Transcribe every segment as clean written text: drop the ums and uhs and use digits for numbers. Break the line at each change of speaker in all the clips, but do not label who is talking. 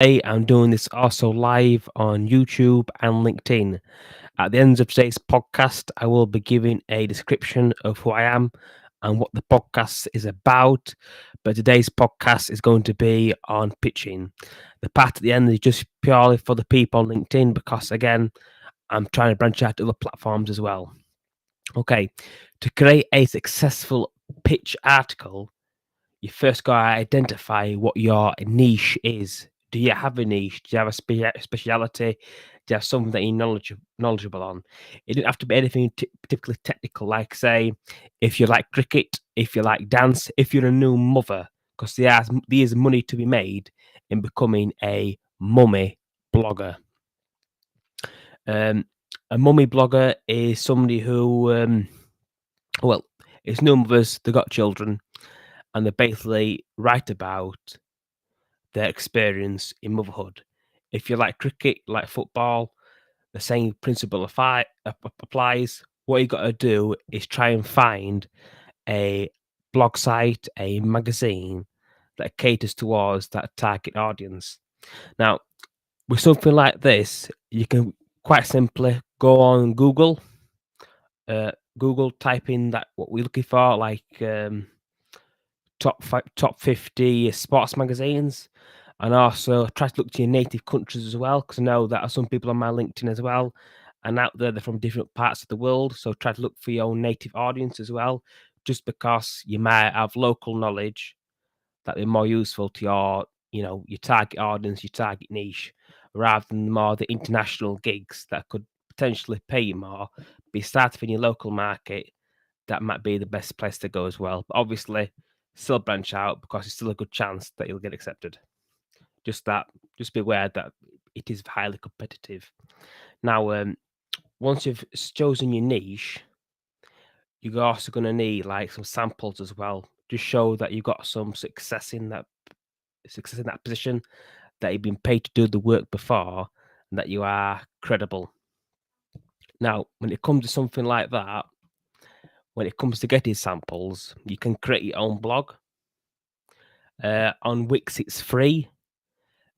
Today, I'm doing this also live on YouTube and LinkedIn. At the end of today's podcast, I will be giving a description of who I am and what the podcast is about. But today's podcast is going to be on pitching. The part at the end is just purely for the people on LinkedIn because, again, I'm trying to branch out to other platforms as well. Okay, to create a successful pitch article, you first got to identify what your niche is. Do you have a niche? Do you have a speciality? Do you have something that you're knowledgeable on? It didn't have to be anything particularly technical, like, say, if you like cricket, if you like dance, if you're a new mother, because there's money to be made in becoming a mummy blogger. Um, a mummy blogger is somebody who, well, it's new mothers, they've got children, and they basically write about their experience in motherhood. If you like cricket, like football, the same principle applies. What you got to do is try and find a blog site, a magazine that caters towards that target audience. Now, with something like this, you can quite simply go on Google, type in that what we're looking for, like top 50 sports magazines, and also try to look to your native countries as well, because I know that are some people on my LinkedIn as well, and out there they're from different parts of the world. So try to look for your own native audience as well, just because you might have local knowledge that be more useful to your target audience, your target niche, rather than more the international gigs that could potentially pay you more. Be started in your local market, that might be the best place to go as well. But obviously, still branch out because it's still a good chance that you'll get accepted. Just be aware that it is highly competitive. Now, once you've chosen your niche, you're also going to need like some samples as well to show that you've got some success in that position, that you've been paid to do the work before, and that you are credible. Now, when it comes to something like that, when it comes to getting samples, you can create your own blog. On Wix, it's free,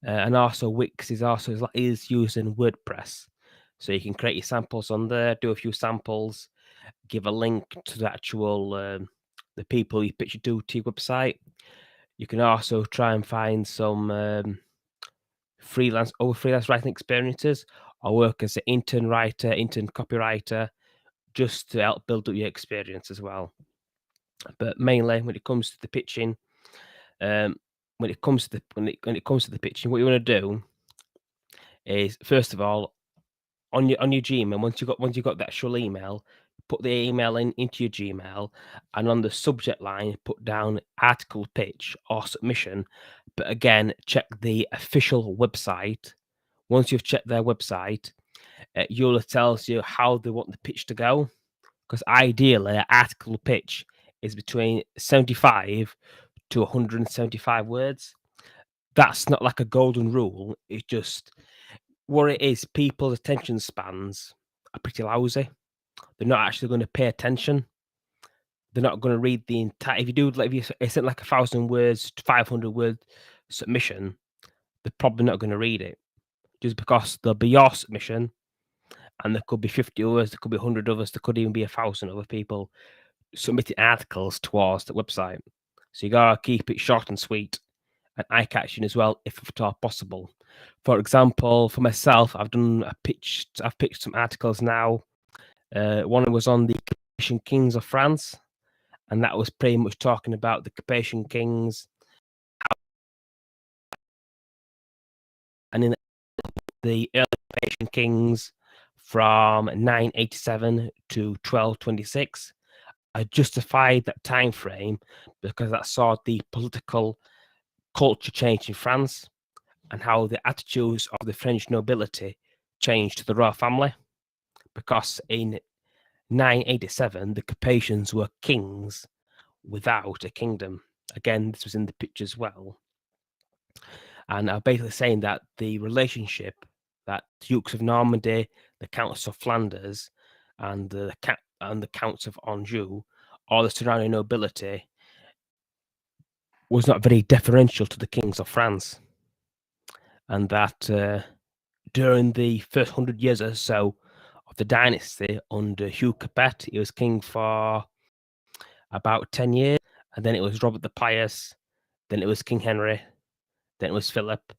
and also Wix is using WordPress, so you can create your samples on there, do a few samples, give a link to the actual the people you pitch it to your website. You can also try and find some freelance writing experiences, or work as an intern writer, intern copywriter, just to help build up your experience as well. But mainly, when it comes to the pitching, when it comes to the pitching, what you want to do is, first of all, on your Gmail, once you got the actual email, put the email into your Gmail, and on the subject line, put down article pitch or submission. But again, check the official website. Once you've checked their website, Yola tells you how they want the pitch to go. Because ideally, an article pitch is between 75 to 175 words. That's not like a golden rule. It's just what it is. People's attention spans are pretty lousy. They're not actually going to pay attention. They're not going to read the entire. If you do, like, if you sent like 1,000 words, 500 word submission, they're probably not going to read it, just because there'll be your submission, and there could be 50 others, there could be 100 others, there could even be 1,000 other people submitting articles towards the website. So you gotta keep it short and sweet and eye catching as well, if at all possible. For example, for myself, I've pitched some articles now. One was on the Capetian Kings of France, and that was pretty much talking about the Capetian Kings, and in the early Capetian Kings from 987 to 1226. I justified that time frame because that saw the political culture change in France, and how the attitudes of the French nobility changed to the royal family. Because in 987, the Capetians were kings without a kingdom. Again, this was in the pitch as well. And I'm basically saying that the relationship that Dukes of Normandy, the Counts of Flanders, and the Counts of Anjou, all the surrounding nobility, was not very deferential to the kings of France. and that during the first 100 years or so of the dynasty under Hugh Capet, he was king for about 10 years, and then it was Robert the Pious, then it was King Henry, then it was Philip,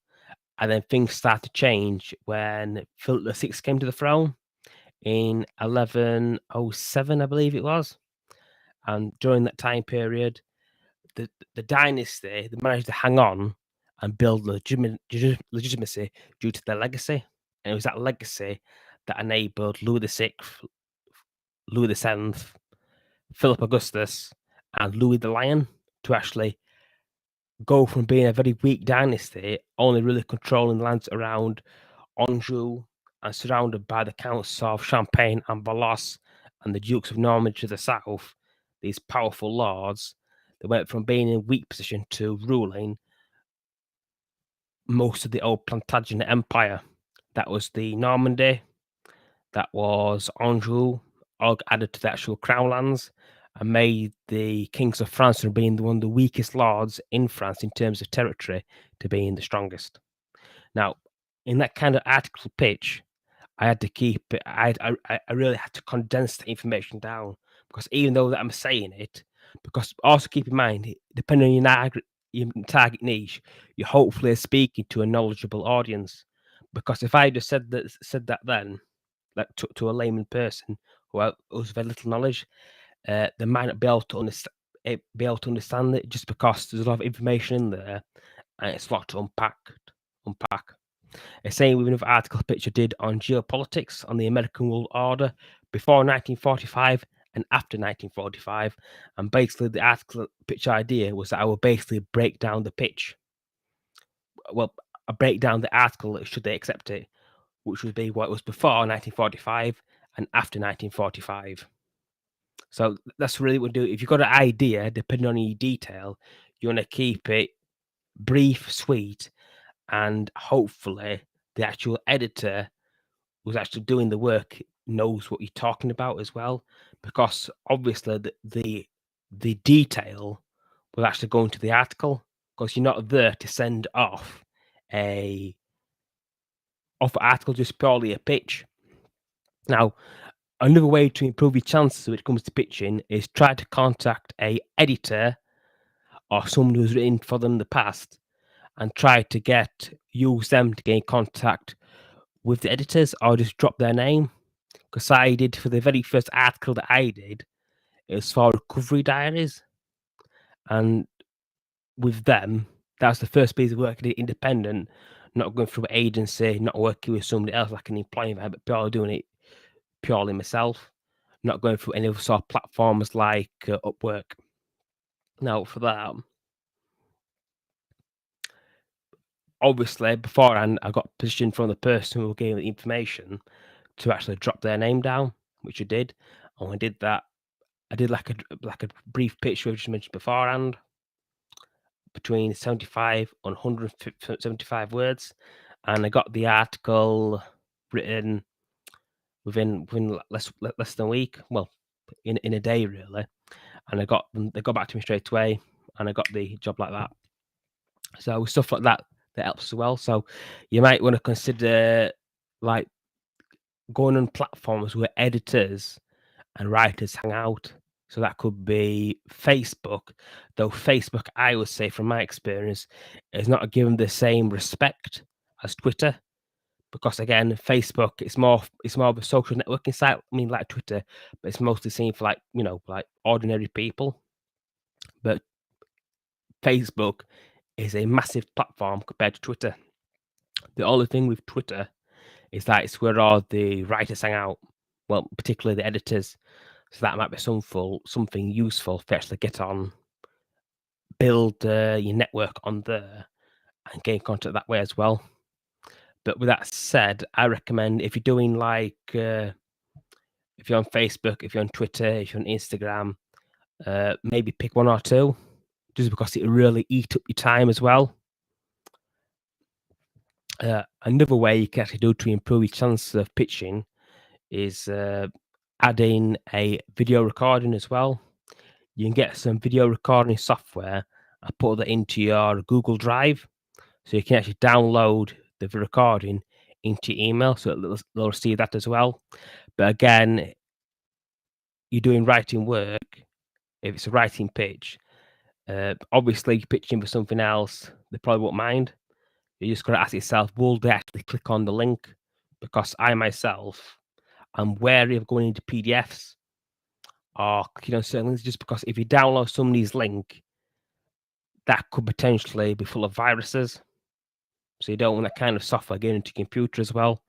and then things started to change when Philip the Sixth came to the throne in 1107, I believe it was. And during that time period, the dynasty, they managed to hang on and build legitimacy due to their legacy. And it was that legacy that enabled Louis VI, Louis VII, Philip Augustus, and Louis the Lion to actually go from being a very weak dynasty, only really controlling lands around Anjou and surrounded by the counts of Champagne and Valois and the Dukes of Normandy to the south, these powerful lords, they went from being in a weak position to ruling most of the old Plantagenet Empire. That was the Normandy, that was Anjou, all added to the actual crown lands, and made the kings of France from being one of the weakest lords in France in terms of territory to being the strongest. Now, in that kind of article pitch, I had to keep it. I really had to condense the information down because even though that I'm saying it, because also keep in mind, depending on your target niche, you're hopefully speaking to a knowledgeable audience. Because if I just said that then, like to a layman person who has very little knowledge, they might not be able to understand it just because there's a lot of information in there and it's a lot to unpack. Same with another article pitch I did on geopolitics on the American world order before 1945 and after 1945. And basically, the article pitch idea was that I would basically break down the pitch. Well, I break down the article should they accept it, which would be what was before 1945 and after 1945. So that's really what we do. If you've got an idea, depending on your detail, you want to keep it brief, sweet, and hopefully the actual editor who's actually doing the work knows what you're talking about as well, because obviously the detail will actually go into the article, because you're not there to send off an article just purely a pitch. Now, another way to improve your chances when it comes to pitching is try to contact a editor or someone who's written for them in the past and try to use them to gain contact with the editors or just drop their name. Because I did, for the very first article that I did, it was for recovery diaries. And with them, that was the first piece of work I did independent, not going through an agency, not working with somebody else like an employment, but purely doing it purely myself, not going through any other sort of platforms like Upwork. Now, for that, obviously, beforehand, I got positioned from the person who gave me the information to actually drop their name down, which I did. And when I did that, I did like a brief pitch, which I mentioned beforehand, between 75 and 175 words, and I got the article written within less than a week. Well, in a day really, and they got back to me straight away, and I got the job like that. So stuff like that helps as well. So you might want to consider like going on platforms where editors and writers hang out. So that could be Facebook, though Facebook, I would say from my experience, is not given the same respect as Twitter. Because again, Facebook it's more of a social networking site. I mean, like Twitter, but it's mostly seen for like ordinary people. But Facebook is a massive platform compared to Twitter. The only thing with Twitter is that it's where all the writers hang out. Well, particularly the editors. So that might be something useful to actually get on, build your network on there, and gain contact that way as well. But with that said, I recommend if you're doing like if you're on Facebook, if you're on Twitter, if you're on Instagram, maybe pick one or two, just because it really eat up your time as well. Another way you can actually do to improve your chances of pitching is adding a video recording as well. You can get some video recording software and put that into your Google Drive, so you can actually download the recording into your email, so they'll receive that as well. But again, you're doing writing work. If it's a writing pitch, obviously you're pitching for something else, they probably won't mind. You just got to ask yourself, will they actually click on the link? Because I myself, I'm wary of going into PDFs or clicking on certain links, just because if you download somebody's link, that could potentially be full of viruses. So you don't want that kind of software getting into your computer as well.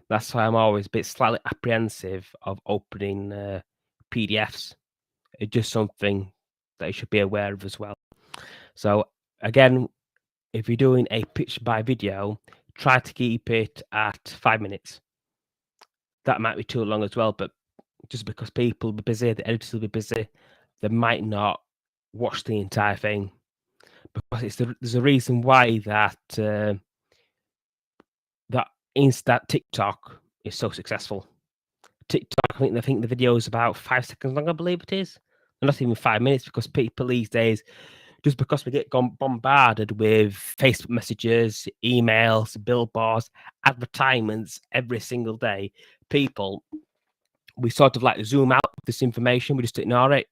That's why I'm always a bit slightly apprehensive of opening PDFs. It's just something that you should be aware of as well. So again, if you're doing a pitch by video, try to keep it at 5 minutes. That might be too long as well, but just because people will be busy, the editors will be busy, they might not watch the entire thing. Because there's a reason why that TikTok is so successful. TikTok, I think the video is about 5 seconds long, I believe it is. Not even 5 minutes, because people these days, just because we get bombarded with Facebook messages, emails, billboards, advertisements every single day, we sort of like zoom out this information, we just ignore it.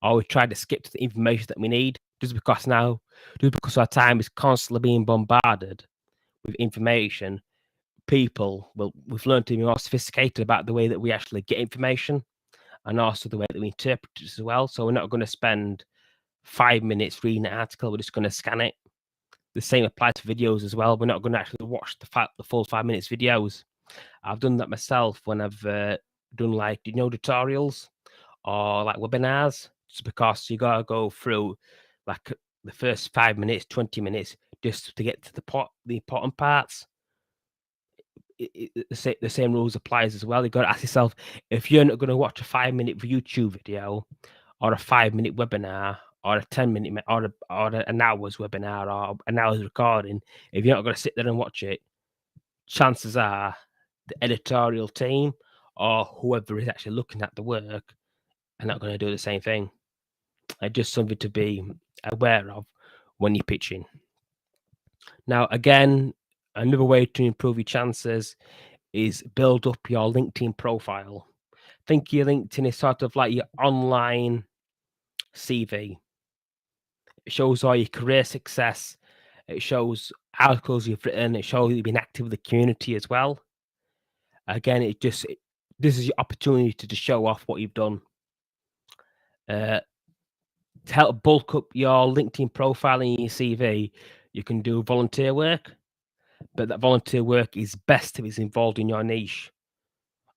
Or we try to skip to the information that we need, just because our time is constantly being bombarded with information. We've learned to be more sophisticated about the way that we actually get information, and also the way that we interpret it as well. So we're not going to spend 5 minutes reading an article, we're just going to scan it. The same applies to videos as well. We're not going to actually watch the full 5 minutes videos. I've done that myself when I've done tutorials or like webinars, just because you got to go through like the first 5 minutes, 20 minutes just to get to the important parts. The same rules applies as well. You got to ask yourself, if you're not going to watch a 5-minute YouTube video or a 5-minute webinar or a 10-minute or an hour's webinar or an hour's recording, if you're not going to sit there and watch it, chances are the editorial team or whoever is actually looking at the work are not going to do the same thing. It's just something to be aware of when you're pitching. Now, again, another way to improve your chances is build up your LinkedIn profile. Think your LinkedIn is sort of like your online CV. It shows all your career success. It shows articles you've written. It shows you've been active with the community as well. Again, this is your opportunity to show off what you've done. To help bulk up your LinkedIn profile and your CV, you can do volunteer work, but that volunteer work is best if it's involved in your niche.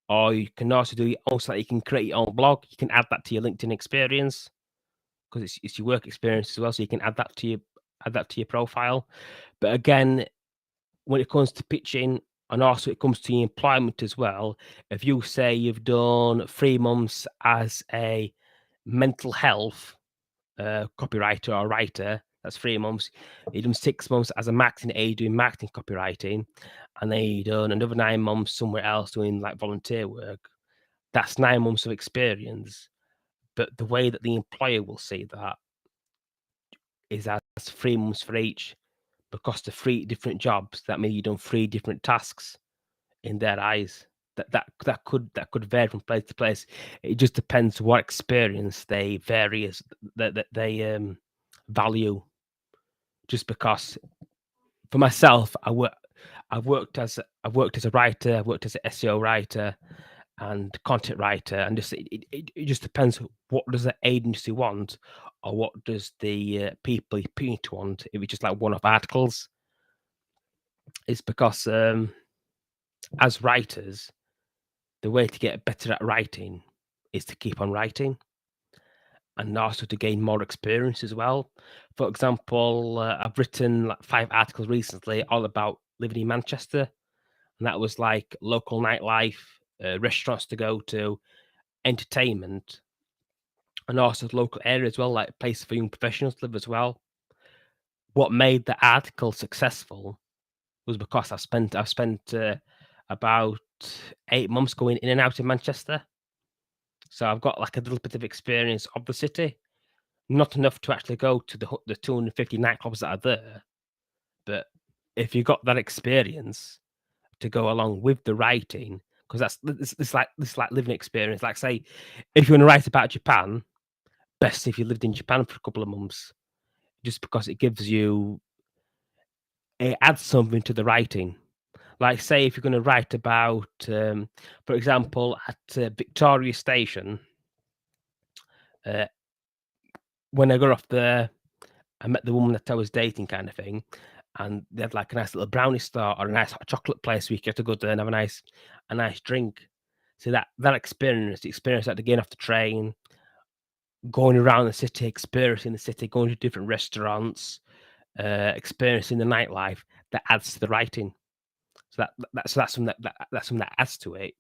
Or you can also do your own site. You can create your own blog. You can add that to your LinkedIn experience, because it's your work experience as well. So you can add that to your profile. But again, when it comes to pitching, and also it comes to your employment as well, if you say you've done 3 months as a mental health copywriter or writer, that's 3 months. You've done 6 months as a marketing aide doing marketing copywriting, and then you've done another 9 months somewhere else doing like volunteer work. That's 9 months of experience. But the way that the employer will see that is as 3 months for each, because the 3 different jobs, that means you've done 3 different tasks in their eyes. That could vary from place to place. It just depends what experience they value. Just because, for myself, I've worked as a writer, I've worked as an SEO writer and content writer, and it just depends what does the agency want, or what does the people you're pitching to want. If it's just like one-off articles, it's because as writers, the way to get better at writing is to keep on writing, and also to gain more experience as well. For example, I've written like 5 articles recently all about living in Manchester, and that was like local nightlife, restaurants to go to, entertainment, and also the local area as well, like places for young professionals to live as well. What made the article successful was because I've spent about 8 months going in and out of Manchester. So I've got like a little bit of experience of the city, not enough to actually go to the 250 nightclubs that are there, but if you got that experience to go along with the writing, because it's like living experience. Like, say, if you want to write about Japan, best if you lived in Japan for a couple of months, just because it adds something to the writing. Like, say, if you're going to write about, for example, at Victoria Station, uh, when I got off there, I met the woman that I was dating, kind of thing, and they had like a nice little brownie store or a nice hot chocolate place where you get to go there and have a nice drink. So that experience, the experience that getting off the train, going around the city, experiencing the city, going to different restaurants, experiencing the nightlife, that adds to the writing. So that's something that's something that adds to it.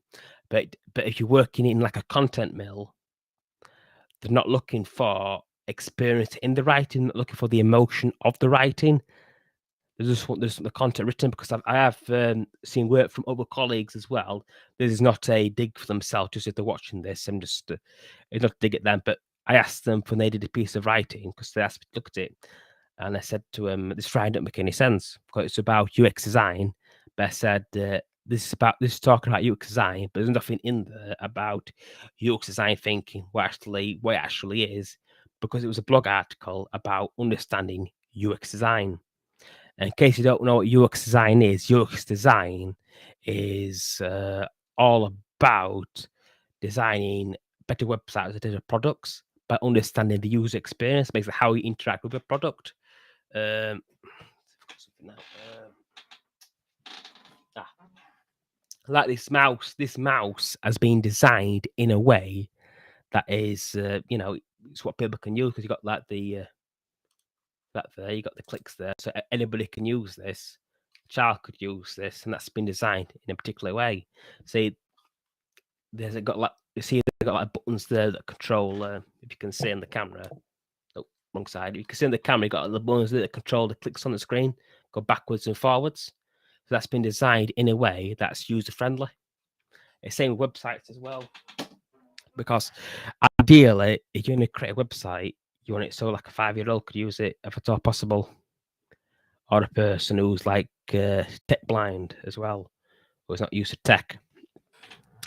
But if you're working in like a content mill, they're not looking for experience in the writing, not looking for the emotion of the writing. They just want the content written, because I have seen work from other colleagues as well. This is not a dig for themselves, just if they're watching this. It's not a dig at them, but I asked them when they did a piece of writing, because they asked me to look at it, and I said to them, "This writing don't make any sense, because it's about UX design." But I said, "This is talking about UX design, but there's nothing in there about UX design thinking what it actually is, because it was a blog article about understanding UX design." And in case you don't know what UX design is all about designing better websites and better products by understanding the user experience, basically how you interact with the product. Um, like this mouse has been designed in a way that is, it's what people can use, because you got like that there, you got the clicks there, so anybody can use this. Child could use this, and that's been designed in a particular way. See, there's got like buttons there that control. If you can see in the camera, oh, wrong side. You can see in the camera, you got the buttons there that control the clicks on the screen, go backwards and forwards. So that's been designed in a way that's user friendly. It's same with websites as well, because ideally, if you're going to create a website, you want it so like a 5-year-old could use it if at all possible, or a person who's like tech blind as well, who's not used to tech.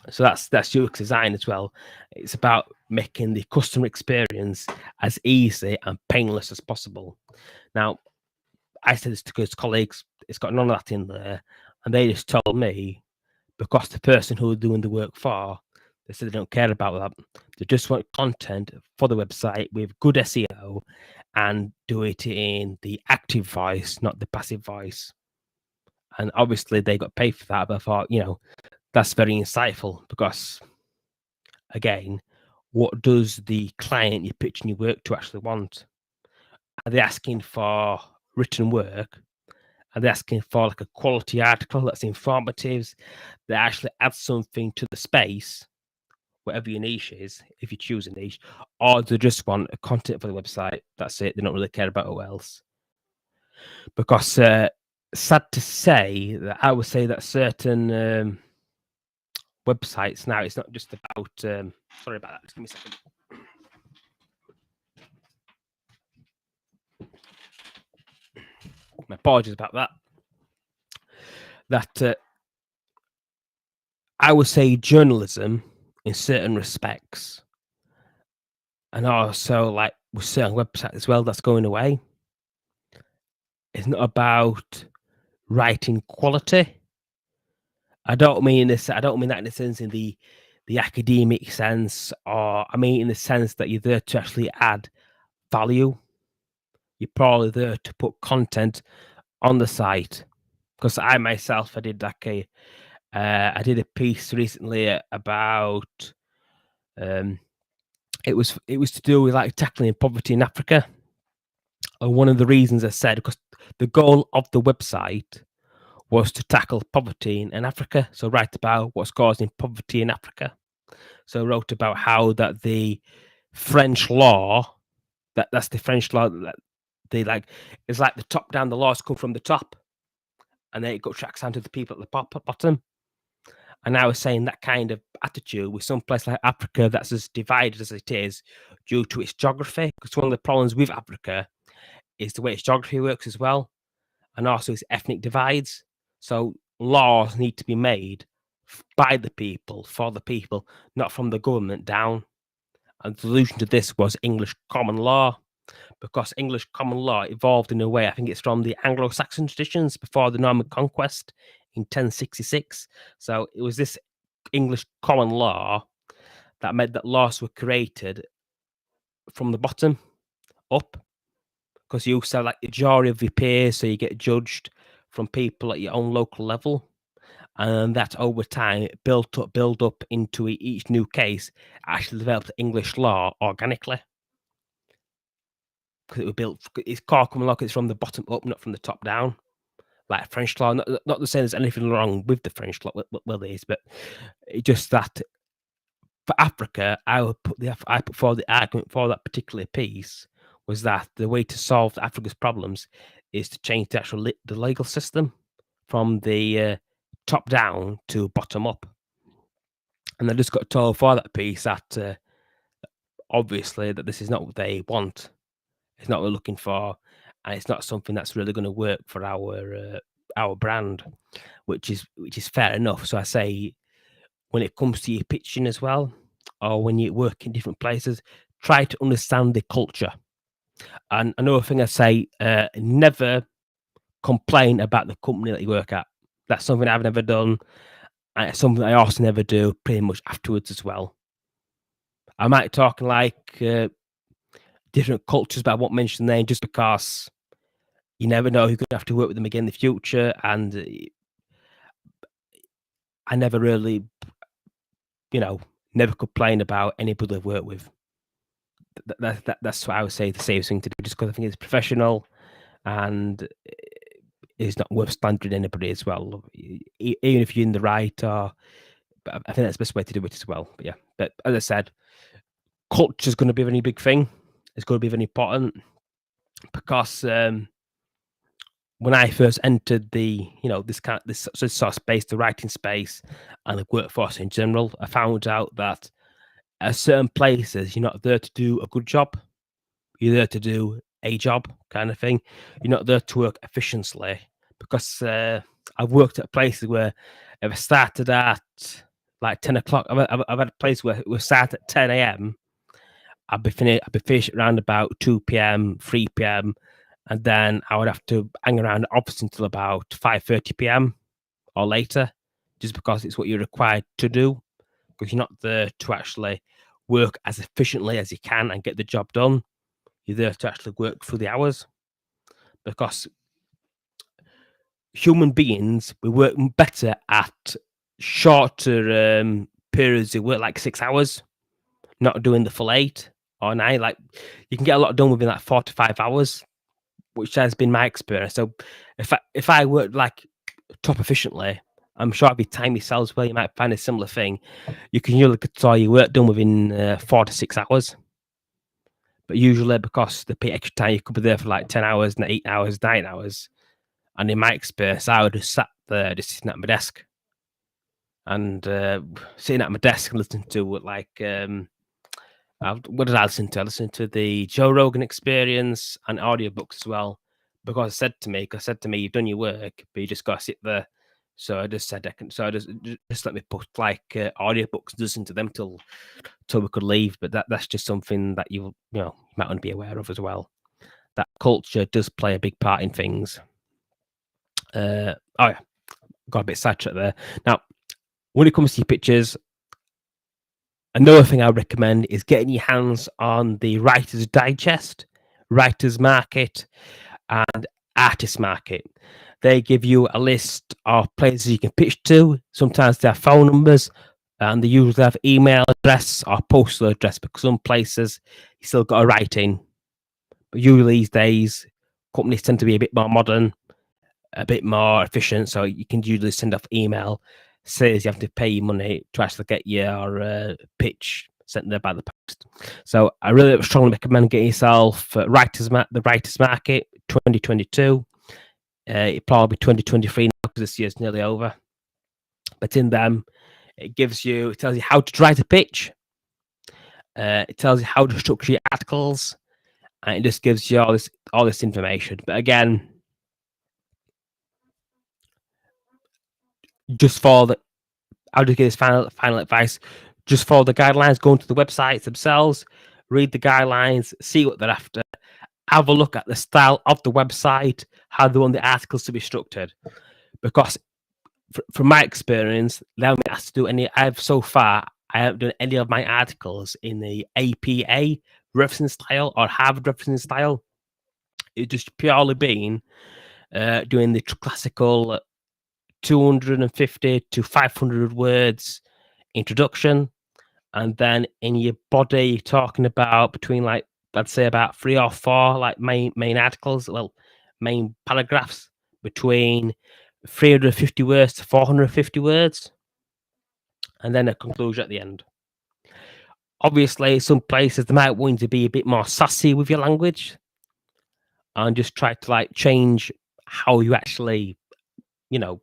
So that's UX design as well. It's about making the customer experience as easy and painless as possible. Now, I said this to colleagues, it's got none of that in there, and they just told me, because the person who they're doing the work for, they said they don't care about that. They just want content for the website with good SEO, and do it in the active voice, not the passive voice. And obviously they got paid for that, but I thought, that's very insightful, because again, what does the client you're pitching your work to actually want? Are they asking for written work? Are they asking for like a quality article that's informative, that actually adds something to the space, whatever your niche is, if you choose a niche, or do they just want a content for the website? That's it. They don't really care about what else. Because sad to say, that I would say that certain websites now, it's not just about. Sorry about that. Just give me a second. My apologies about that. That I would say journalism in certain respects, and also like with certain websites as well, that's going away. It's not about writing quality. I don't mean this. I don't mean that in the sense in the academic sense, or I mean in the sense that you're there to actually add value. You're probably there to put content on the site. Because I myself, I did a piece recently about it was to do with like tackling poverty in Africa. And one of the reasons I said, because the goal of the website was to tackle poverty in Africa. So write about what's causing poverty in Africa. So I wrote about how that the French law, that's the French law that they like, it's like the top down, the laws come from the top, and then it got tracks down to the people at the bottom. And I was saying that kind of attitude with some place like Africa that's as divided as it is due to its geography. Because one of the problems with Africa is the way its geography works as well. and also its ethnic divides. So laws need to be made by the people, for the people, not from the government down. And the solution to this was English common law, because English common law evolved in a way, I think it's from the Anglo-Saxon traditions before the Norman conquest in 1066. So it was this English common law that meant that laws were created from the bottom up, because you sell like the jury of your peers, so you get judged from people at your own local level. And that over time it built up into each new case actually developed English law organically. Because it was built, it's called common law because it's from the bottom up, not from the top down. Like French law, not to say there's anything wrong with the French law, well, there is, but it just that for Africa, I put forward the argument for that particular piece was that the way to solve Africa's problems is to change the actual the legal system from the top down to bottom up. And I just got told for that piece that obviously that this is not what they want. It's not what we're looking for, and it's not something that's really going to work for our brand, which is fair enough. So I say, when it comes to your pitching as well, or when you work in different places, try to understand the culture. And another thing I say, never complain about the company that you work at. That's something I've never done, and it's something I also never do pretty much afterwards as well. I might talk like different cultures, but I won't mention their name just because you never know who's going to have to work with them again in the future. And I never really, never complain about anybody I've worked with. That's what I would say the safest thing to do, just because I think it's professional and it's not worth slandering anybody as well, even if you're in the right. But I think that's the best way to do it as well. But yeah, but as I said, culture is going to be a very big thing. It's going to be very important because when I first entered this sort of space, the writing space, and the workforce in general, I found out that at certain places you're not there to do a good job. You're there to do a job, kind of thing. You're not there to work efficiently, because I've worked at places where if I started at like 10 o'clock, I've had a place where we start at 10 a.m. I'd be finished around about 2 p.m., 3 p.m., and then I would have to hang around the office until about 5:30 p.m. or later, just because it's what you're required to do, because you're not there to actually work as efficiently as you can and get the job done. You're there to actually work through the hours, because human beings, we work better at shorter periods of work, like 6 hours, not doing the full 8 or 9. Like, you can get a lot done within like 4 to 5 hours, which has been my experience. So if I work like top efficiently, I'm sure if you time yourselves well, you might find a similar thing. You can usually get all your work done within 4 to 6 hours. But usually, because they pay extra time, you could be there for like 10 hours, 8 hours, 9 hours. And in my experience, I would have sat there just sitting at my desk. And sitting at my desk and listening to like, what did I listen to? I listened to the Joe Rogan Experience and audiobooks as well. Because it said to me, you've done your work, but you just got to sit there. So I just said, I just let me put like audiobooks, listen to them till we could leave. But that's just something that you might want to be aware of as well. That culture does play a big part in things. Oh yeah, got a bit sidetracked there. Now, when it comes to your pictures, another thing I recommend is getting your hands on the Writer's Digest, Writer's Market, and Artist Market. They give you a list of places you can pitch to. Sometimes they have phone numbers, and they usually have email address or postal address, because some places you still got to write in. But usually these days, companies tend to be a bit more modern, a bit more efficient, so you can usually send off email. Says you have to pay money to actually get your pitch sent there by the post. So I really strongly recommend getting yourself the Writers Market 2022. It probably 2023 now, because this year's nearly over. But in them, it tells you how to write a pitch. It tells you how to structure your articles, and it just gives you all this information. But again, just follow the. I'll just give this final advice. Just follow the guidelines. Go into the websites themselves, read the guidelines, see what they're after. Have a look at the style of the website, how they want the articles to be structured. Because from my experience, they haven't been asked to do any. I haven't done any of my articles in the APA referencing style or Harvard referencing style. It's just purely been doing the classical 250 to 500 words introduction, and then in your body you're talking about between, like, I'd say about 3 or 4 like main articles, well, main paragraphs, between 350 words to 450 words, and then a conclusion at the end. Obviously, some places they might want you to be a bit more sassy with your language and just try to, like, change how you actually, you know,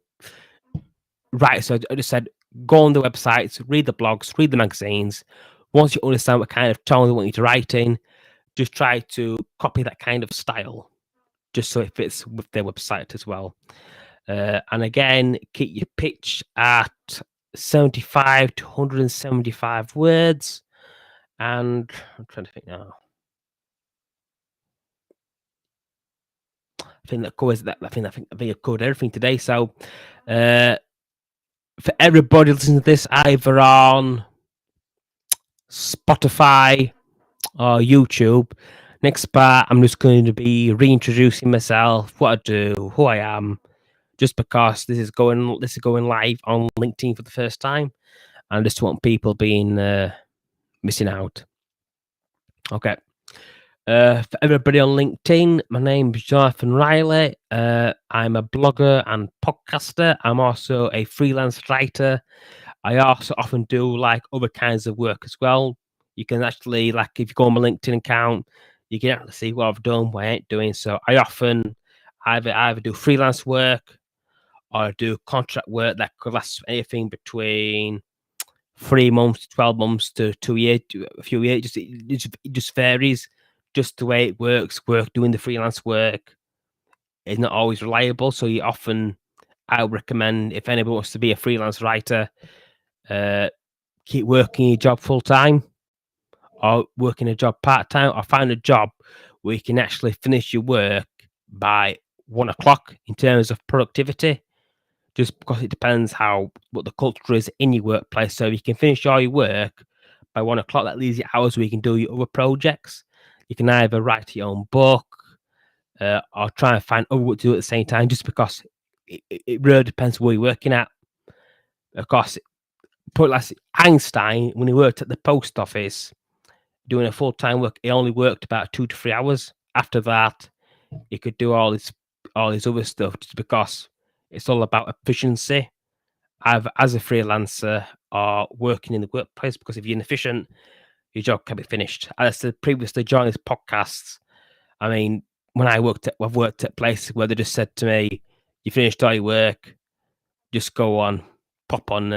write. So I just said, go on the websites, read the blogs, read the magazines. Once you understand what kind of tone they want you to write in, just try to copy that kind of style, just so it fits with their website as well. And again, keep your pitch at 75 to 175 words. And I'm trying to think now. I think that covers that. I think I've covered everything today. So, for everybody listening to this, either on Spotify or YouTube, next part I'm just going to be reintroducing myself, what I do, who I am, just because this is going live on LinkedIn for the first time, and I just want people being missing out. Okay. For everybody on LinkedIn, my name's Jonathan Riley. I'm a blogger and podcaster. I'm also a freelance writer. I also often do, like, other kinds of work as well. You can actually, like, if you go on my LinkedIn account, you can actually see what I've done, what I ain't doing. So I often either do freelance work or I do contract work that could last anything between 3 months to 12 months to 2 years, to a few years. It just varies. Just the way it works. Doing the freelance work is not always reliable. So I would recommend, if anybody wants to be a freelance writer, keep working your job full time, or working a job part time, or find a job where you can actually finish your work by 1 o'clock in terms of productivity. Just because it depends what the culture is in your workplace. So if you can finish all your work by 1 o'clock, that leaves you hours where you can do your other projects. You can either write your own book, or try and find other work to do at the same time, just because it really depends where you're working at. Of course, put like Einstein, when he worked at the post office doing a full-time work, he only worked about 2 to 3 hours. After that, he could do all his other stuff, just because it's all about efficiency, either as a freelancer or working in the workplace. Because if you're inefficient, your job can be finished. As I said previously during this podcast, I mean, when I've worked at places where they just said to me, "You finished all your work, just go on, pop on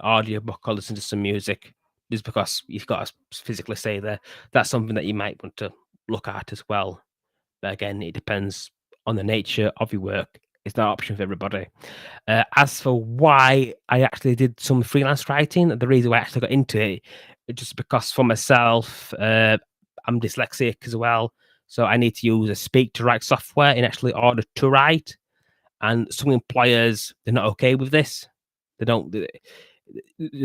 audio book or listen to some music," just because you've got to physically stay there. That's something that you might want to look at as well. But again, it depends on the nature of your work. It's not an option for everybody. As for why I actually did some freelance writing, the reason why I actually got into it, just because for myself, I'm dyslexic as well. So I need to use a speak to write software in actually order to write. And some employers, they're not okay with this. They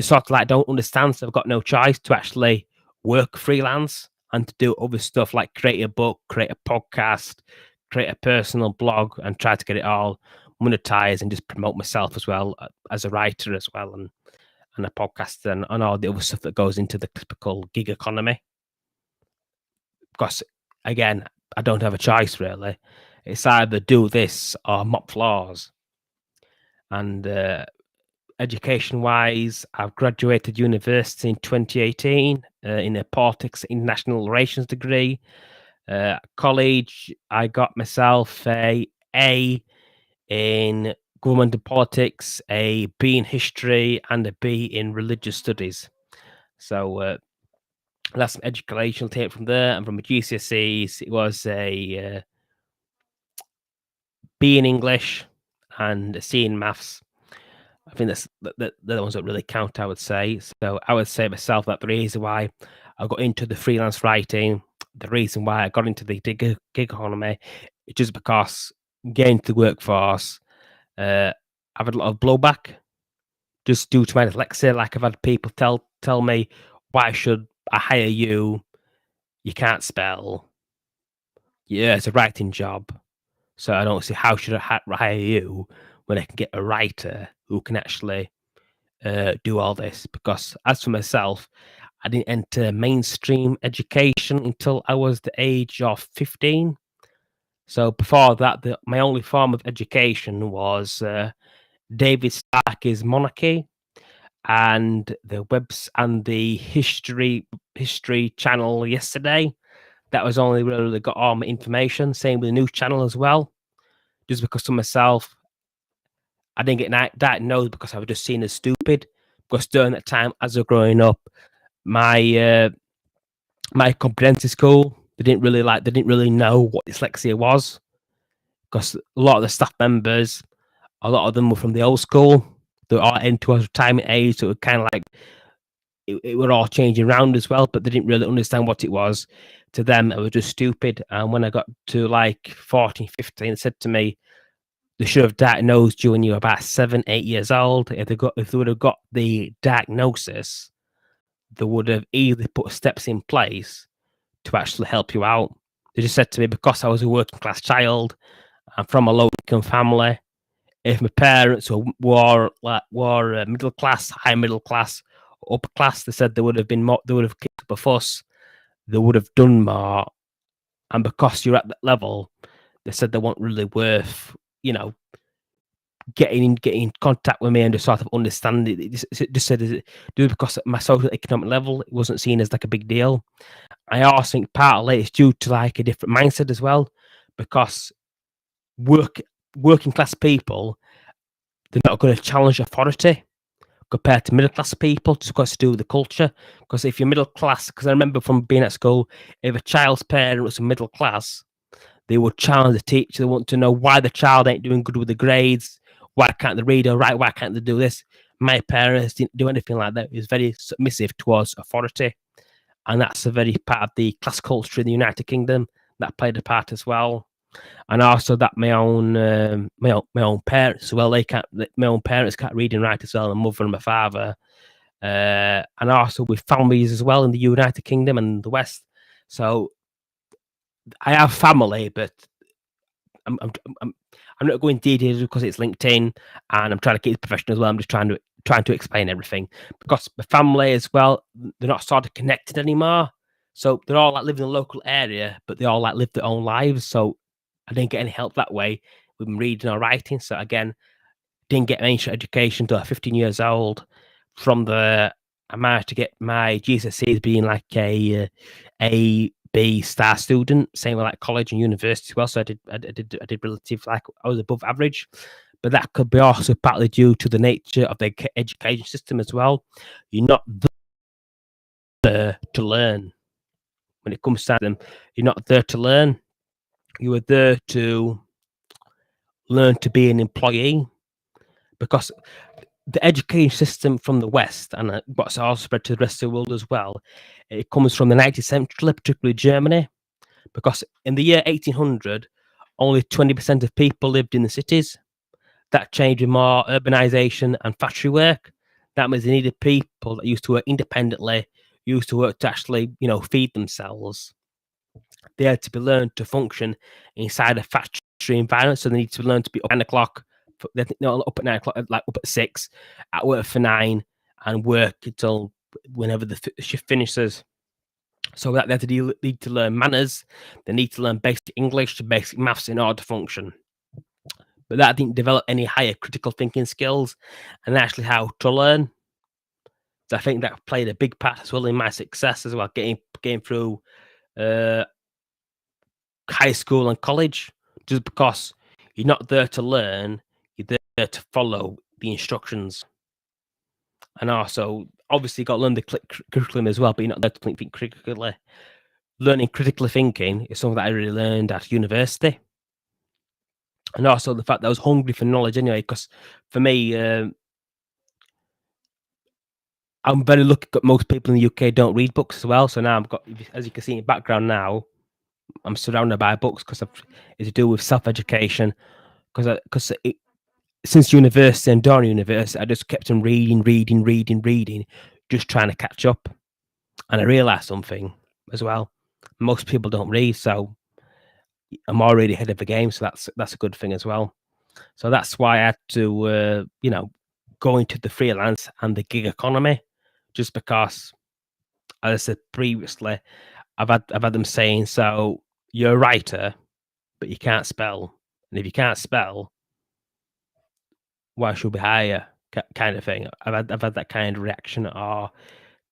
sort of like don't understand. So I've got no choice to actually work freelance and to do other stuff like create a book, create a podcast, create a personal blog, and try to get it all monetized and just promote myself as well, as a writer as well, and a podcaster, and all the other stuff that goes into the typical gig economy. Because again, I don't have a choice really. It's either do this or mop floors. And education wise, I've graduated university in 2018 in a politics international relations degree. College, I got myself a in government and politics, a B in history, and a B in religious studies. So that's some educational tape from there. And from my GCSEs, it was a B in English and a C in maths. I think they're the ones that really count, I would say. So I would say myself that the reason why I got into the freelance writing, the reason why I got into the gig economy, is just because getting to the workforce, I've had a lot of blowback just due to my dyslexia. Like I've had people tell me, why should I hire you? You can't spell. Yeah, it's a writing job. So I don't see how should I hire you when I can get a writer who can actually do all this. Because as for myself, I didn't enter mainstream education until I was the age of 15. So before that, my only form of education was David Starkey's Monarchy and the webs and the history channel yesterday. That was only really got all my information. Same with the news channel as well. Just because to myself, I didn't get diagnosed because I was just seen as stupid. Because during that time, as I was growing up, my my comprehensive school, they didn't really know what dyslexia was. Because a lot of the staff members, a lot of them were from the old school. They were all into a retirement age, so it was kind of like it were all changing around as well, but they didn't really understand what it was. To them, it was just stupid. And when I got to like 14, 15, it said to me, they should have diagnosed you when you were about 7, 8 years old. If they would have got the diagnosis, they would have either put steps in place to actually help you out. They just said to me, because I was a working class child, I'm from a low income family. If my parents were middle class, high middle class, upper class, they said they would have been more. They would have kicked up a fuss. They would have done more. And because you're at that level, they said they weren't really worth, getting in contact with me and just sort of understand it. Just said just because at my social economic level, it wasn't seen as like a big deal. I also think partly it's due to like a different mindset as well, because working class people, they're not going to challenge authority compared to middle class people, just because to do with the culture. Because if you're middle class, because I remember from being at school, if a child's parent was middle class, they would challenge the teacher. They want to know why the child ain't doing good with the grades. Why can't they read or write? Why can't they do this? My parents didn't do anything like that. It was very submissive towards authority. And that's a very part of the class culture in the United Kingdom that played a part as well. And also that my own parents as well. My own parents can't read and write as well. My mother and my father, and also with families as well in the United Kingdom and the West. So I have family, but I'm I'm I'm, I'm not going details because it's LinkedIn, and I'm trying to keep it professional as well. I'm just trying to explain everything because the family as well, they're not sort of connected anymore. So they're all like living in the local area, but they all like live their own lives. So I didn't get any help that way with reading or writing. So again, didn't get any education until 15 years old. From the I managed to get my GCSEs being like a B star student, same with like college and university as well. So I did relative like I was above average, but that could be also partly due to the nature of the education system as well. You're not there to learn when it comes to them. You're not there to learn. You are there to learn to be an employee because the education system from the West and what's also spread to the rest of the world as well, it comes from the 19th century, particularly Germany, because in the year 1800, only 20% of people lived in the cities. That changed with more urbanization and factory work. That means they needed people that used to work independently, used to work to actually, feed themselves. They had to be learned to function inside a factory environment. So they need to learn to be up at 9 o'clock, up at 9 o'clock, like up at 6, at work for 9, and work until whenever the shift finishes. So that they need to learn manners. They need to learn basic English, basic maths in order to function. But that didn't develop any higher critical thinking skills and actually how to learn. So I think that played a big part as well in my success as well, getting through uh, high school and college, just because you're not there to learn, you're there to follow the instructions. And also, obviously, you got to learn the curriculum as well, but you're not there to think critically. Learning critically thinking is something that I really learned at university. And also the fact that I was hungry for knowledge anyway, because for me, I'm very lucky that most people in the UK don't read books as well. So now I've got, as you can see in the background now, I'm surrounded by books because it's to do with self-education. Because since university and during university, I just kept on reading, just trying to catch up. And I realised something as well. Most people don't read, so I'm already ahead of the game. So that's a good thing as well. So that's why I had to, go into the freelance and the gig economy, just because, as I said previously, I've had them saying, so you're a writer, but you can't spell, and if you can't spell, why should we hire? Kind of thing. I've had that kind of reaction, or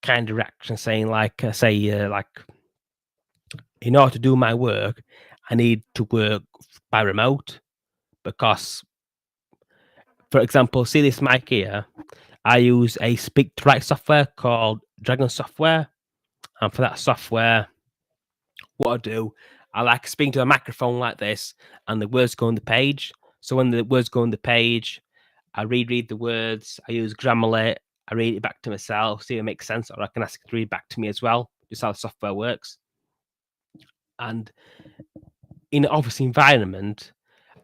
kind of reaction saying like, like, in order to do my work, I need to work by remote because, for example, see this mic here. I use a speak to write software called Dragon Software, and for that software, what I do, I like speaking to a microphone like this, and the words go on the page. So when the words go on the page, I reread the words. I use Grammarly. I read it back to myself, see if it makes sense, or I can ask it to read back to me as well. Just how the software works. And in an office environment,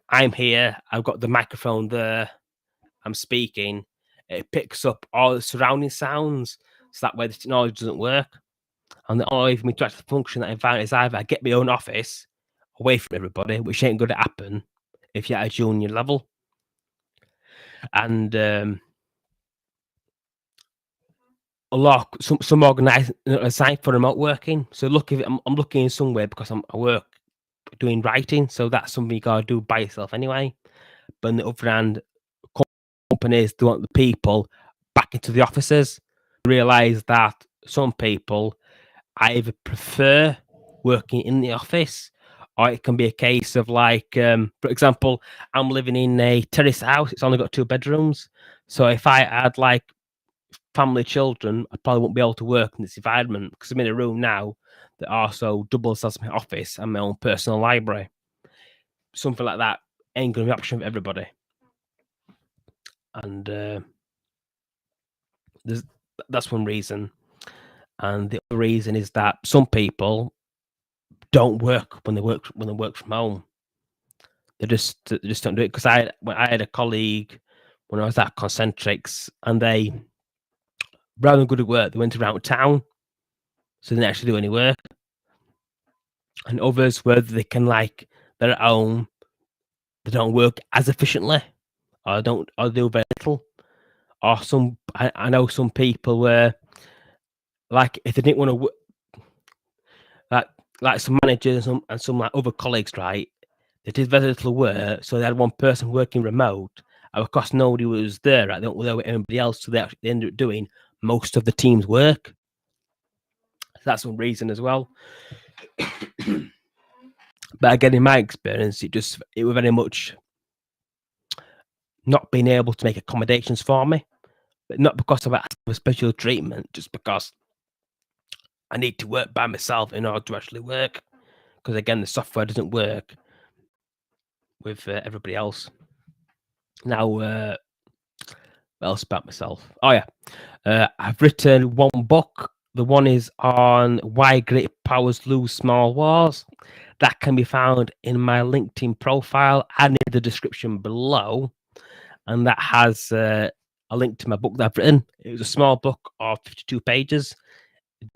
I'm here. I've got the microphone there. I'm speaking. It picks up all the surrounding sounds, so that way the technology doesn't work. And the only way for me to actually function that environment is either I get my own office away from everybody, which ain't going to happen if you're at a junior level. And a lot, some organised site for remote working. So look, if I'm looking in somewhere because I work doing writing, so that's something you gotta do by yourself anyway. But on the other hand, companies they want the people back into the offices. Realize that some people either prefer working in the office, or it can be a case of like, for example, I'm living in a terrace house. It's only got 2 bedrooms. So if I had like family children, I probably won't be able to work in this environment because I'm in a room now that also doubles as my office and my own personal library. Something like that ain't going to be an option for everybody. And that's one reason. And the other reason is that some people don't work when they work from home. They just don't do it. Because I had a colleague when I was at Concentrics, and they, rather than good at work, they went around town, so they didn't actually do any work. And others, where they can, like, they're at home, they don't work as efficiently, or do very little. Or I know some people where, like, if they didn't want to, like some managers and some like other colleagues, right? They did very little work, so they had one person working remote. And of course, nobody was there, right? They don't know anybody else, so they ended up doing most of the team's work. So that's one reason as well. But again, in my experience, it was very much not being able to make accommodations for me, but not because of asking for special treatment, just because I need to work by myself in order to actually work. Because again, the software doesn't work with everybody else. Now, what else about myself? Oh yeah, I've written one book. The one is on why great powers lose small wars. That can be found in my LinkedIn profile and in the description below. And that has a link to my book that I've written. It was a small book of 52 pages,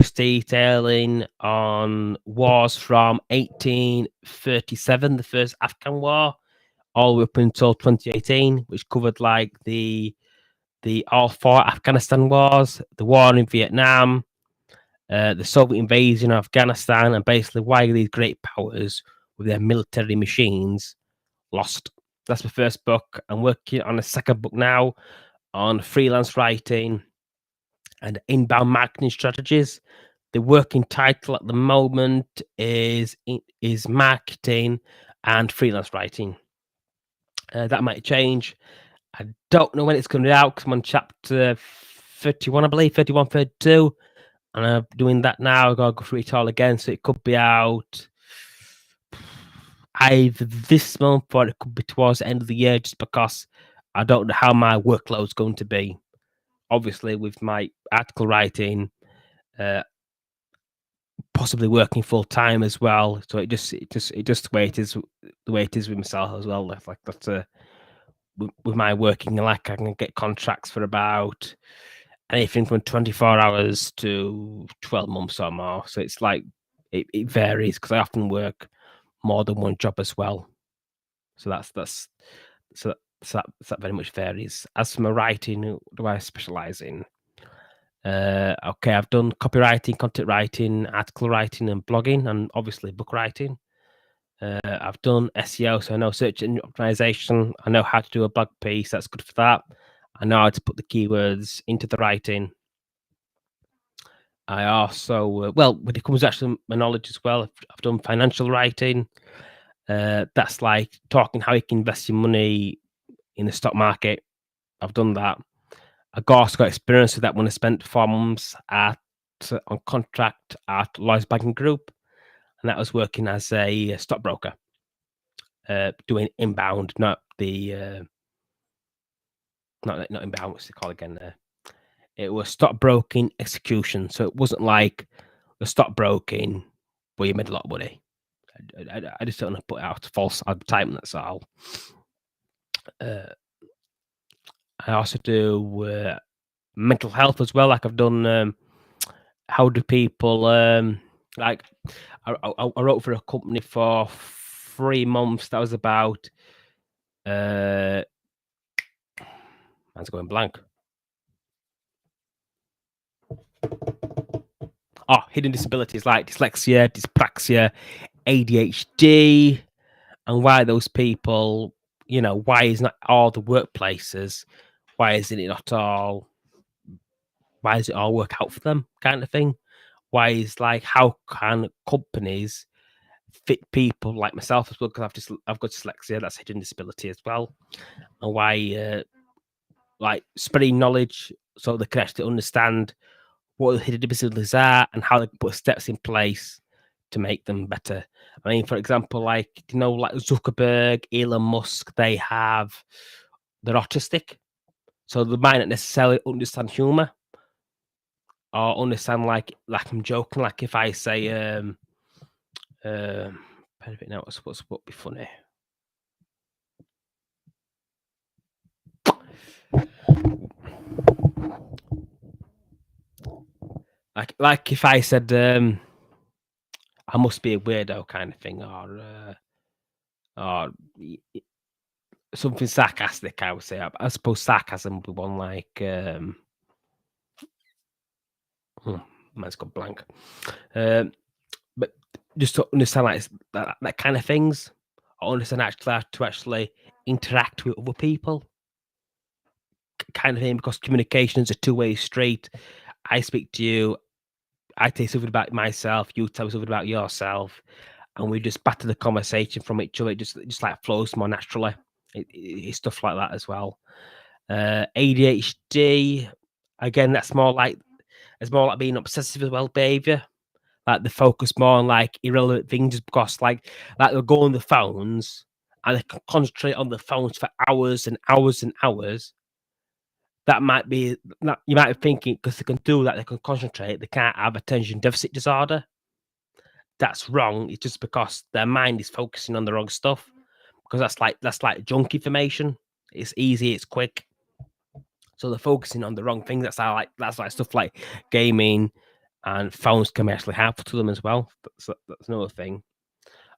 just detailing on wars from 1837, the first Afghan war, all the way up until 2018, which covered like the all 4 Afghanistan wars, the war in Vietnam, the Soviet invasion of Afghanistan, and basically why these great powers with their military machines lost. That's my first book. I'm working on a second book now on freelance writing and inbound marketing strategies. The working title at the moment is marketing and freelance writing. That might change. I don't know when it's going to be out because I'm on chapter 31, I believe, 31, 32. And I'm doing that now. I've got to go through it all again. So it could be out either this month or it could be towards the end of the year, just because I don't know how my workload's going to be. obviously with my article writing, possibly working full time as well. So it just the way it is, with myself as well. Like that's with my working, like I can get contracts for about anything from 24 hours to 12 months or more. So it's like it varies because I often work more than one job as well. So that very much varies. As for my writing, what do I specialize in? Okay, I've done copywriting, content writing, article writing, and blogging, and obviously book writing. I've done SEO, so I know search engine optimization. I know how to do a blog piece. That's good for that. I know how to put the keywords into the writing. I also, when it comes to actually my knowledge as well, I've done financial writing. That's like talking how you can invest your money in the stock market. I've done that. I've also got experience with that when I spent 4 months on contract at Lloyds Banking Group, and that was working as a stockbroker, doing inbound, not inbound. What's it called again? It was stockbroking execution, so it wasn't like the stockbroking where you made a lot of money. I just don't want to put out false advertisement. That's all. I also do mental health as well. Like I've done. How do people like? I wrote for a company for 3 months. That was about. Man's going blank. Oh, hidden disabilities like dyslexia, dyspraxia, ADHD, and why those people, why is not all the workplaces, why isn't it not all, why does it all work out for them, kind of thing? Why is like, how can companies fit people like myself as well? Because I've got dyslexia, that's hidden disability as well, and why, like spreading knowledge so they can actually understand what the hidden disabilities are and how they can put steps in place to make them better. I mean, for example, like like Zuckerberg, Elon Musk, they're autistic, so they might not necessarily understand humor or understand like I'm joking. Like if I say, now what's what be funny? Like if I said, I must be a weirdo kind of thing, or something sarcastic, I would say. I suppose sarcasm would be one like, mine's gone blank. But just to understand like that kind of things, or understand actually how to actually interact with other people, kind of thing, because communication is a two-way street. I speak to you, I tell you something about myself, you tell me something about yourself, and we just batter the conversation from each other. It just like flows more naturally. It's stuff like that as well. ADHD, again, that's more like being obsessive with well behavior. Like they focus more on like irrelevant things because like they'll go on the phones and they can concentrate on the phones for hours and hours and hours. That might be that you might be thinking because they can do that, they can concentrate, they can't have attention deficit disorder. That's wrong. It's just because their mind is focusing on the wrong stuff. Because that's like junk information. It's easy, it's quick. So they're focusing on the wrong thing. That's like stuff like gaming and phones can be actually harmful to them as well. That's another thing.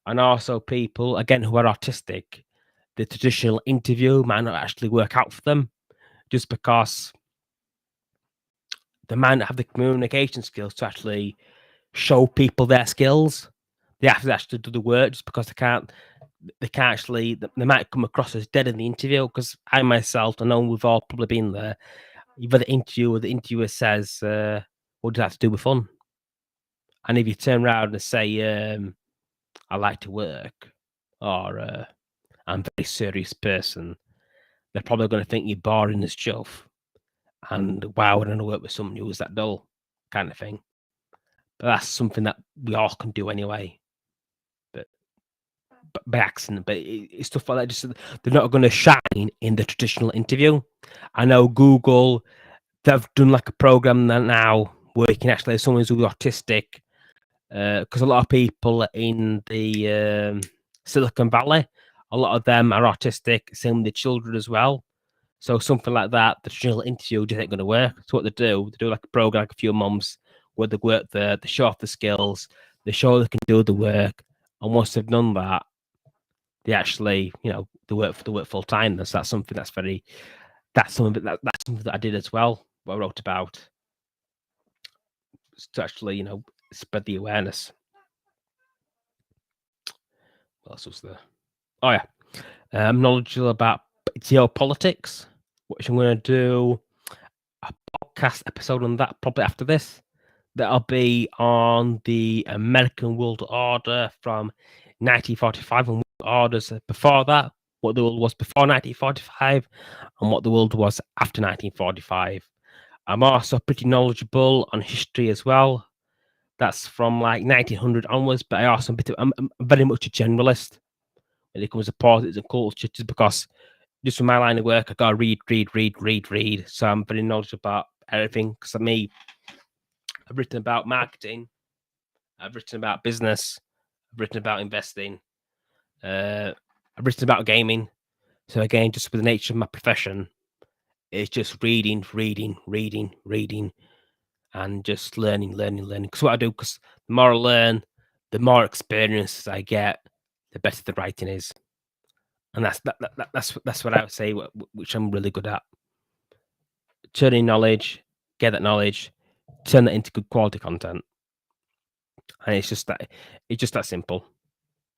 And also people, again, who are autistic, the traditional interview might not actually work out for them just because they might not have the communication skills to actually show people their skills. They have to actually do the work just because they can't actually, they might come across as dead in the interview because I myself, I know we've all probably been there. You've had the interview where the interviewer says, what does that have to do with fun? And if you turn around and say, I like to work, or I'm a very serious person, they're probably going to think you're boring as chuff. And why would I want to work with someone who was that dull, kind of thing. But that's something that we all can do anyway. But by accident, but it's stuff like that. Just they're not going to shine in the traditional interview. I know Google, they've done like a program now where you can actually, someone who's autistic, because a lot of people in the Silicon Valley, a lot of them are autistic, same with the children as well. So something like that, the traditional interview just ain't going to work. So what they do like a program, like a few months, where they work there, they show off the skills, they show they can do the work, and once they've done that, they actually, they work full time. That's something that's something that I did as well. What I wrote about to actually, spread the awareness. What else was there? Oh yeah, I'm knowledgeable about geopolitics, which I'm going to do a podcast episode on that probably after this. That'll be on the American world order from 1945 and orders before that, what the world was before 1945 and what the world was after 1945. I'm also pretty knowledgeable on history as well. That's from like 1900 onwards, but I'm very much a generalist when it comes to politics and culture, just because just from my line of work, I gotta read. So I'm very knowledgeable about everything. Because for me, I've written about marketing, I've written about business, I've written about investing, I've written about gaming. So again, just with the nature of my profession, it's just reading, and just learning. Because what I do, because the more I learn, the more experiences I get, the better the writing is, and that's what I would say, which I'm really good at. Turning knowledge, get that knowledge, turn that into good quality content, and it's just that simple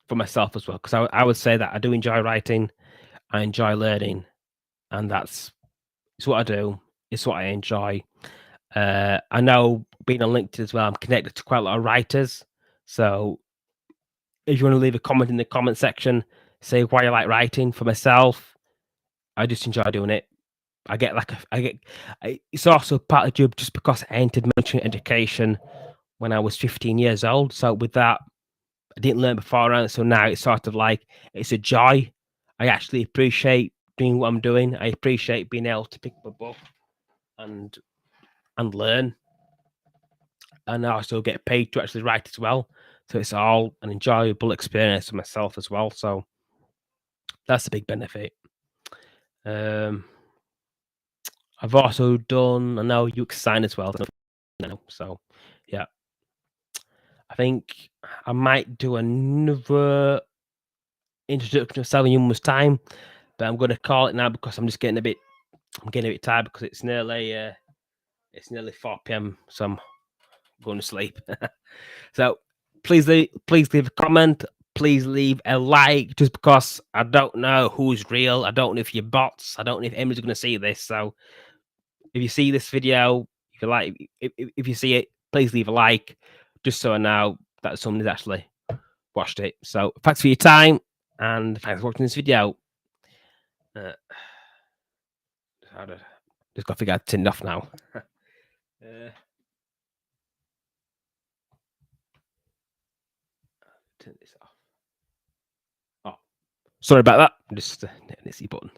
for myself as well. Because I would say that I do enjoy writing, I enjoy learning, and it's what I do. It's what I enjoy. I know being on LinkedIn as well, I'm connected to quite a lot of writers. So if you want to leave a comment in the comment section, say why you like writing. For myself, I just enjoy doing it. It's also part of the job just because I entered military education when I was 15 years old. So with that, I didn't learn beforehand. So now it's sort of like, it's a joy. I actually appreciate doing what I'm doing. I appreciate being able to pick up a book and learn. And I also get paid to actually write as well. So it's all an enjoyable experience for myself as well. So that's a big benefit. I've also done, I know UX design as well. So yeah, I think I might do another introduction of selling humans time, but I'm going to call it now because I'm getting a bit tired because it's nearly 4 p.m. So I'm going to sleep. So please leave a comment. Please leave a like, just because I don't know who's real. I don't know if you're bots. I don't know if anybody's going to see this. So if you see this video, if you see it, please leave a like, just so I know that somebody's actually watched it. So thanks for your time, and thanks for watching this video. Just got to figure out to turn it off now. Turn this off. Oh, sorry about that. Just hitting the C button.